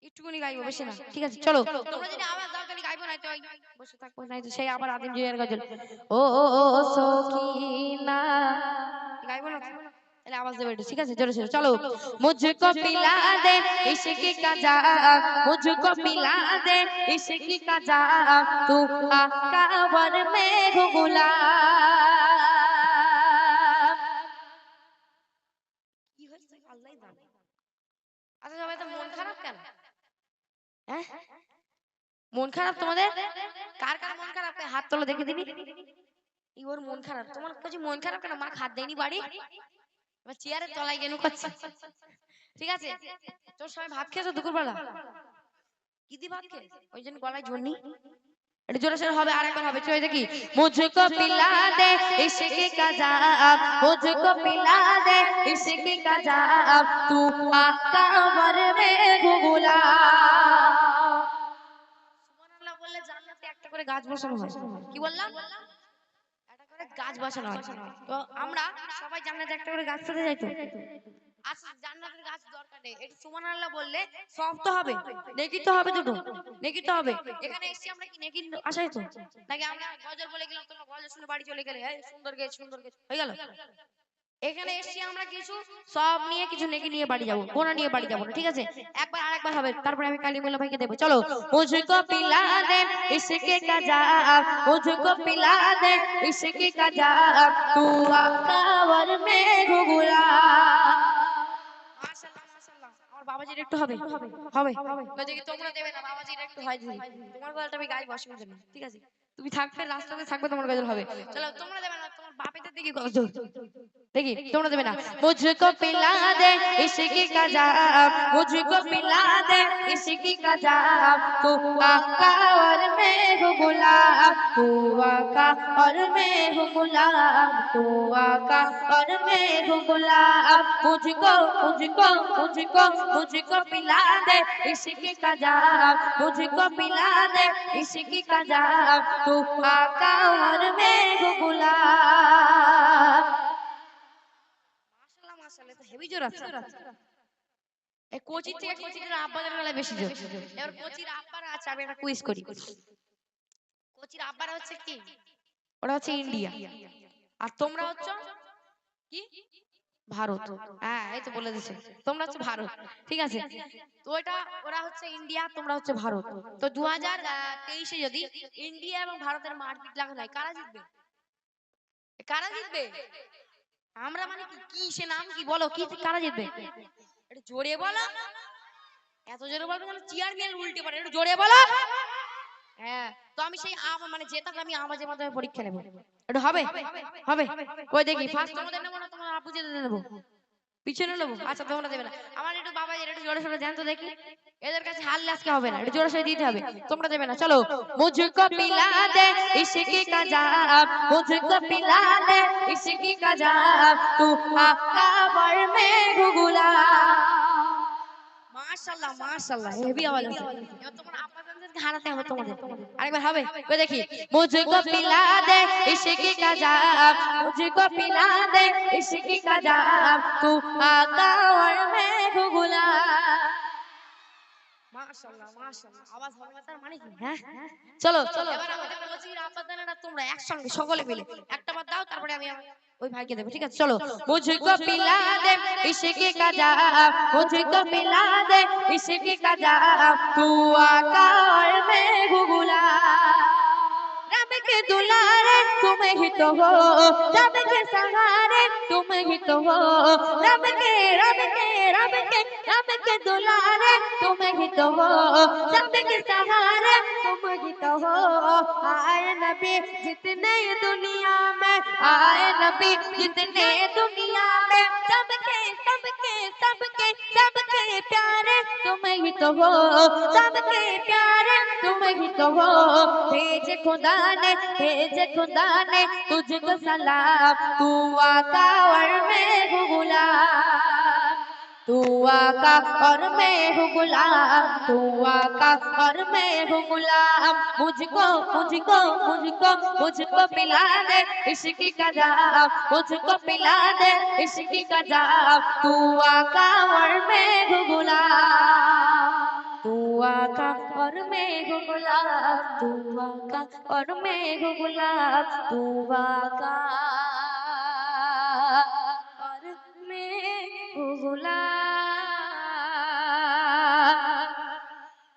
একটুখানি গাইবো, বেশি না, ঠিক আছে? চলো, তোমরা যদি আওয়াজ দাও তাহলে গাইবো, না তো বসে থাকবো, নাই তো সেই আবার আদিম জুয়ের গজল। ও ও ও সখিনা, গাইবো না তাহলে আওয়াজ দেবে একটু, ঠিক আছে? জোরে জোরে চলো। মুঝকো পিলা দে ইশক का जाम, मुझको पिला दे इश्क का जाम, तू आकावर में हो गुलाम। কি হইছে আল্লাহই জানে। আচ্ছা সবাই তো মন খারাপ কেন? হ্যাঁ, মন খারাপ তোমাদের? কার কার মন খারাপ হাত তোলো দেখে দিবি। ওর মন খারাপ, তোমার কাছে মন খারাপ কেন? মা খাত দেয়নি বাড়ি, এবার চেয়ারের তলায় গেনু করছে, ঠিক আছে? তোর সবাই ভাত খেয়েছো দুপুরবেলা? কি দি ভাত খেয়ে ওই জন্য গলায় জোর নেই। এটা জোরে সোরে হবে, আরেকবার হবে, চলে দেখি। মুঝকো পিলা দে ইশক का जाम, मुझको पिला दे इश्क का जाम, तू आकावर में हो गुलाम। সুবহানাল্লাহ বললে জান্নাতে একটা করে গাছ বসানো হয়। কি বললাম? একটা করে গাছ বসানো হয়। তো আমরা সবাই জান্নাতে একটা করে গাছ পেতে যাই তো। আচ্ছা জান্নাতের গাছ দরকার নেই, একটু সুবহানাল্লাহ বললে সব তো হবে, নেকি তো হবে, দুটো নেকি তো হবে। এখানে এসেছি আমরা কি নেকি আশাই তো, নাকি আমরা গজল বলে গেলাম, তোমরা গজল শুনে বাড়ি চলে গেলে, এই সুন্দর গেছ সুন্দর গেছ হয়ে গেল? এখানে এসেছি আমরা কিছু সব নিয়ে, কিছু নেকি নিয়ে বাড়ি যাবো, গোনা নিয়ে বাড়ি যাবো না, ঠিক আছে? একবার আরেকবার হবে, তারপরে আমি কালিমুল্লাহ ভাইকে দেবো। চলো। মুঝকো পিলা দে ইশক का जाम, मुझको पिला दे इश्क का जाम, तू आकावर में हो गुलाम। মাশাআল্লাহ মাশাআল্লাহ, আমার বাবাজির একটু হবে হবে কই দেখি, তোমরা দেবে না? বাবাজির একটু হয় যদি তোমার গলাটা আমি গাইবো, অসুবিধা নেই, ঠিক আছে? তুমি থাকবে রাস্তাতে থাকবে, তোমার গজল হবে। চলো, তোমরা দেবে না, তোমার বাপেদের দেখি গজল দেখি, তোমরা দেবে না। মুঝকো পিলা দে ইশক का जाम, मुझको पिला दे इश्क का जाम, तू आकावर में हो गुलाम, तू आकावर में हो गुलाम, तू आकावर में हो गुलाम। मुझको मुझको मुझको मुझको पिला दे इश्क का जाम, मुझको पिला दे इश्क का जाम, तू आकावर में हो गुलाम। মাশাআল্লাহ মাশাআল্লাহ, তো হেভি জোর আছে। এই কোচির থেকে কোচির আব্বাদের বেলায় বেশি জোর। এবার কোচির আব্বারা আছে, আমি একটা কুইজ করি। কোচির আব্বারা হচ্ছে কি? ওরা হচ্ছে ইন্ডিয়া, আর তোমরা হচ্ছে কি? ভারত। হ্যাঁ এই তো বলে দিছে, তোমরা হচ্ছে ভারত, ঠিক আছে? তো ওটা ওরা হচ্ছে ইন্ডিয়া, তোমরা হচ্ছে ভারত। তো 2023 এ যদি ইন্ডিয়া এবং ভারতের মারপিট লাগানো হয়, কারা জিতবে? কারা জিতবে? আমরা মানে কি, কি সে নাম কি বলো, কি কারা জিতবে? একটু জোরে বলো। এত জোরে বলবে যেন চেয়ারম্যান উল্টে পড়ে, একটু জোরে বলো। হ্যাঁ, তো আমি সেই মানে জেতাকে আমি আওয়াজের মাধ্যমে পরীক্ষা নেব, একটু হবে হবে কই দেখি। ফার্স্ট তোমাদের নেবো না তোমার আপু যেতে নেবো, পিছনে নেবো? আচ্ছা তোমরা দেবে না। আমার একটু বাবা একটু জোরে সোরে দেন তো দেখি, এদের কাছে হারলে আজকে হবে না, একটু জোরে সোরে দিতে হবে। তোমরা দেবে না, চলো। মুঝকো পিলা দে ইশক का जाम, मुझको पिला दे इश्क का जाम, तू आकावर में हो गुलाम। মাশাআল্লাহ মাশাআল্লাহ, হেভি আওয়াজ আছে। এবার তোমরা আব্বাজানদেরকে হারাতে হবে তোমাদের, আরেকবার হবে কই দেখি। মুঝকো পিলা দে ইশক का जाम, मुझको पिला दे इश्क का जाम, तू आकावर में हो गुलाम। মাশাআল্লাহ মাশাআল্লাহ, আওয়াজ হবে না তার মানে কি? হ্যাঁ চলো, এবার আমাদের কোচির আব্বাজানেরা তোমরা একসঙ্গে সকলে মিলে একটা বার দাও, তারপরে আমি ওই ভাইকে দেব, ঠিক আছে? চলো। मुझको पिला दे इश्क का जाम, मुझको पिला दे इश्क का जाम, तू आकावर में हो गुलाम। रब के दुलारे तुम ही तो हो, रब के सहारे तुम ही तो हो, रब के रब के रब के रब के दुलारे तुम ही तो हो, रब के सहारे तुम ही तो हो। आए नबी जितने दुनिया में, आए नबी जितने दुनिया में, सबके सबके सबके सबके प्यारे तुम ही तो हो, सबके प्यारे तुम ही तो हो। भेजे खुदा ने, भेजे खुदा ने तुझको सलाम, तू आकावर में हो गुलाम, तू आकावर में हो गुलाम, तू आकावर में हो गुलाम। मुझको मुझको मुझको मुझको पिला दे इश्क का जाम, मुझको पिला दे इश्क का जाम, तू आकावर में हो गुलाम, तू और मेघ गुलाब तू आका और मेघ गुलाब तू आका